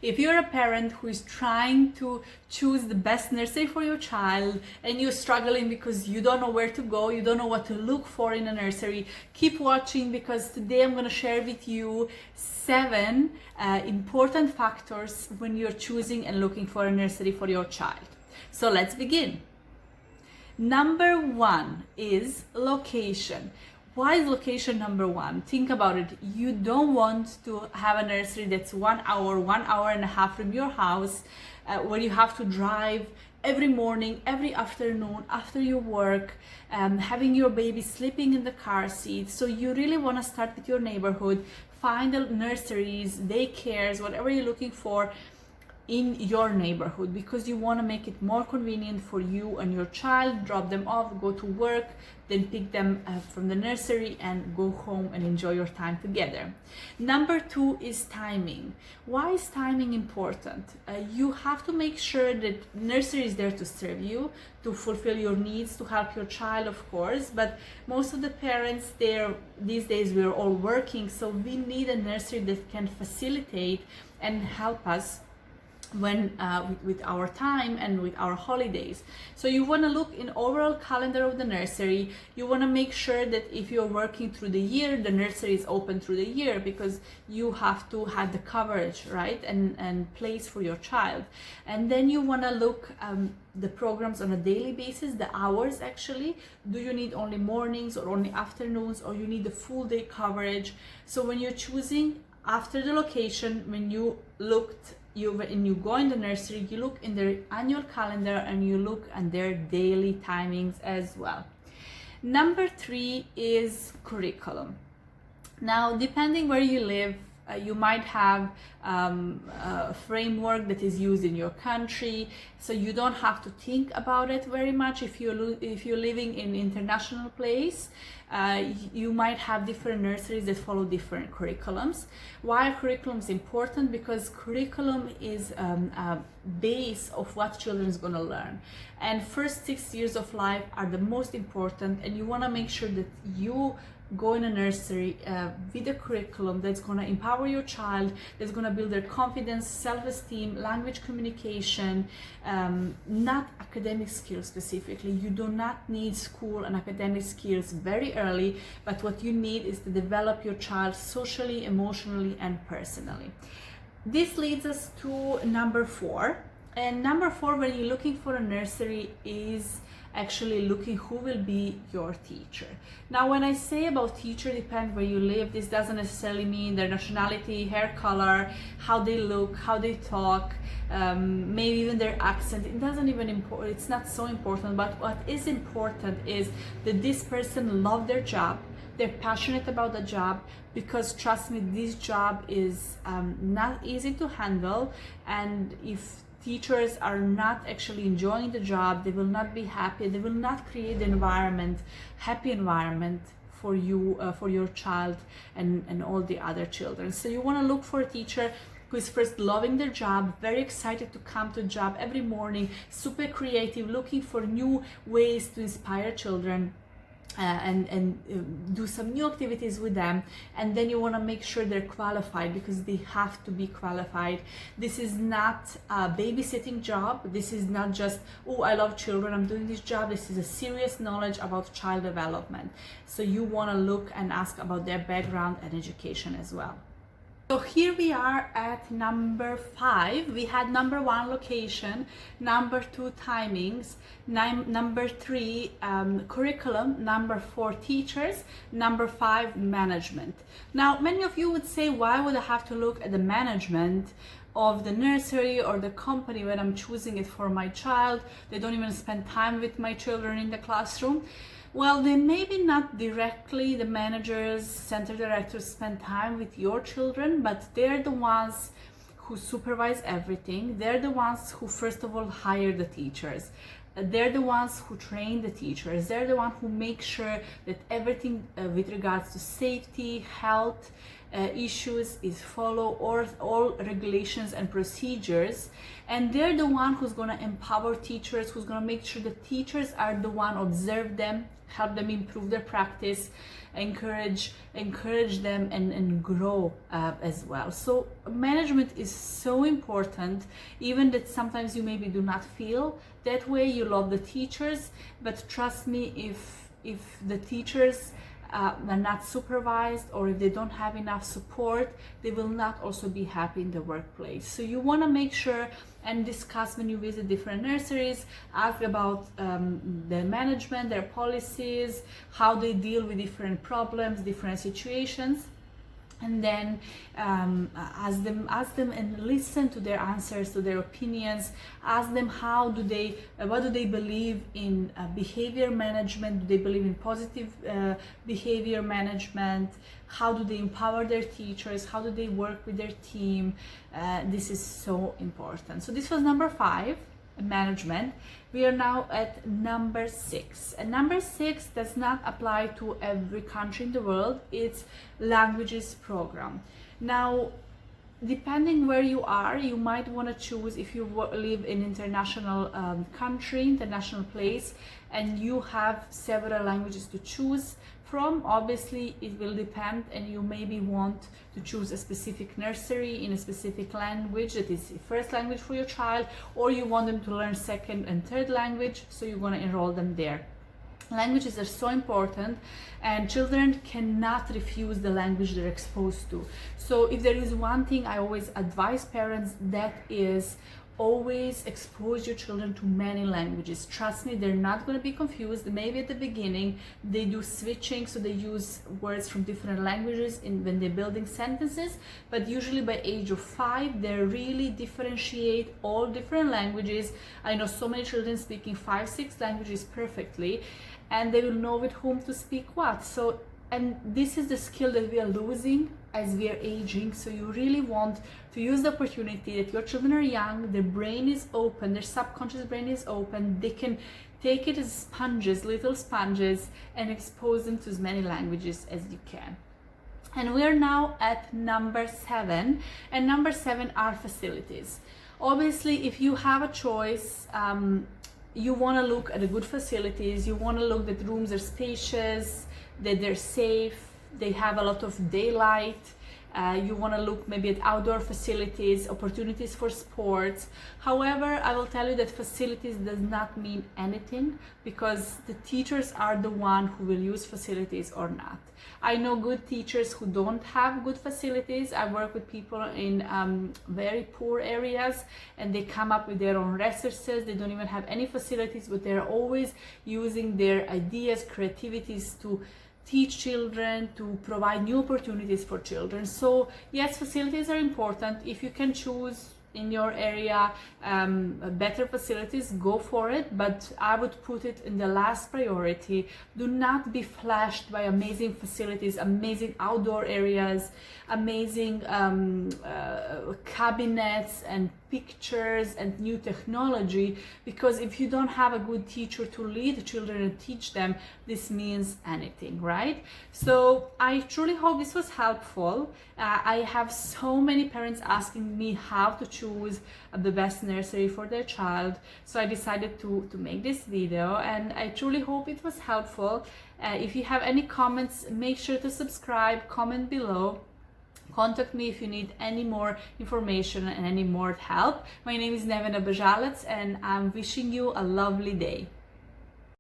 If you're a parent who is trying to choose the best nursery for your child and you're struggling because you don't know where to go, you don't know what to look for in a nursery, keep watching, because today I'm going to share with you 7 important factors when you're choosing and looking for a nursery for your child. So let's begin. Number 1 is location. Why is location number 1? Think about it. You don't want to have a nursery that's 1 hour and a half from your house, where you have to drive every morning, every afternoon after you work, having your baby sleeping in the car seat. So you really want to start with your neighborhood, find the nurseries, daycares, whatever you're looking for in your neighborhood, because you want to make it more convenient for you and your child. Drop them off, go to work, then pick them from the nursery and go home and enjoy your time together. Number 2 is timing. Why is timing important? You have to make sure that nursery is there to serve you, to fulfill your needs, to help your child, of course, but most of the parents there these days, we're all working, so we need a nursery that can facilitate and help us when with our time and with our holidays. So you want to look in overall calendar of the nursery. You want to make sure that if you're working through the year, the nursery is open through the year, because you have to have the coverage, right, and place for your child. And then you want to look the programs on a daily basis, the hours actually. Do you need only mornings or only afternoons, or you need the full day coverage? So when you're choosing, after the location, when you go in the nursery, you look in their annual calendar and you look at their daily timings as well. Number 3 is curriculum. Now, depending where you live, you might have a framework that is used in your country, so you don't have to think about it very much. If you're living in international place, you might have different nurseries that follow different curriculums. Why curriculum is important? Because curriculum is a base of what children is going to learn, and first 6 years of life are the most important, and you want to make sure that you go in a nursery with a curriculum that's going to empower your child, that's going to build their confidence, self-esteem, language communication, not academic skills specifically. You do not need school and academic skills very early, but what you need is to develop your child socially, emotionally, and personally. This leads us to number 4. And number 4, when you're looking for a nursery, is actually looking who will be your teacher. Now, when I say about teacher, depend where you live, this doesn't necessarily mean their nationality, hair color, how they look, how they talk, maybe even their accent. It doesn't even important. It's not so important. But what is important is that this person loves their job. They're passionate about the job, because trust me, this job is not easy to handle, and if teachers are not actually enjoying the job, they will not be happy, they will not create the happy environment for you, for your child and all the other children. So you want to look for a teacher who is first loving their job, very excited to come to job every morning, super creative, looking for new ways to inspire children, and do some new activities with them. And then you want to make sure they're qualified, because they have to be qualified. This is not a babysitting job. This is not just, oh, I love children, I'm doing this job. This is a serious knowledge about child development. So you want to look and ask about their background and education as well. So here we are at number 5. We had number 1, location, number 2, timings, number 3, curriculum, number 4, teachers, number 5, management. Now, many of you would say, why would I have to look at the management of the nursery or the company when I'm choosing it for my child? They don't even spend time with my children in the classroom. Well, then maybe not directly the managers, center directors spend time with your children, but they're the ones who supervise everything. They're the ones who first of all hire the teachers. They're the ones who train the teachers. They're the ones who make sure that everything with regards to safety, health, issues, is follow all regulations and procedures, and they're the one who's going to empower teachers, who's going to make sure the teachers are the one observe them, help them improve their practice, encourage them and grow as well. So management is so important, even that sometimes you maybe do not feel that way. You love the teachers, but trust me, if the teachers are not supervised, or if they don't have enough support, they will not also be happy in the workplace. So you want to make sure and discuss when you visit different nurseries, ask about their management, their policies, how they deal with different problems, different situations, and then ask them and listen to their answers, to their opinions. Ask them what do they believe in behavior management? Do they believe in positive behavior management? How do they empower their teachers? How do they work with their team? This is so important. So this was number 5, management. We are now at number 6, and number 6 does not apply to every country in the world. It's languages program. Now, depending where you are, you might want to choose, if you live in international country, international place, and you have several languages to choose from. Obviously it will depend, and you maybe want to choose a specific nursery in a specific language that is the first language for your child, or you want them to learn second and third language, so you want to enroll them there. Languages are so important, and children cannot refuse the language they're exposed to. So if there is one thing I always advise parents, that is, always expose your children to many languages. Trust me, they're not going to be confused. Maybe at the beginning they do switching, so they use words from different languages when they're building sentences, but usually by age of 5 they really differentiate all different languages. I know so many children speaking 5-6 languages perfectly, and they will know with whom to speak what. So, and this is the skill that we are losing as we are aging. So you really want to use the opportunity that your children are young, their brain is open, their subconscious brain is open, they can take it as sponges, little sponges, and expose them to as many languages as you can. And we're now at number 7, and number 7 are facilities. Obviously, if you have a choice, you want to look at the good facilities. You want to look that rooms are spacious, that they're safe, they have a lot of daylight. You want to look maybe at outdoor facilities, opportunities for sports. However, I will tell you that facilities does not mean anything, because the teachers are the one who will use facilities or not. I know good teachers who don't have good facilities. I work with people in very poor areas, and they come up with their own resources. They don't even have any facilities, but they're always using their ideas, creativities to teach children, to provide new opportunities for children. So yes, facilities are important. If you can choose in your area better facilities, go for it, but I would put it in the last priority. Do not be flashed by amazing facilities, amazing outdoor areas, amazing cabinets and pictures and new technology, because if you don't have a good teacher to lead children and teach them, this means anything, right? So I truly hope this was helpful. I have so many parents asking me how to choose the best nursery for their child, so I decided to make this video, and I truly hope it was helpful. If you have any comments, make sure to subscribe, comment below. Contact me if you need any more information and any more help. My name is Nevena Bazalac, and I'm wishing you a lovely day.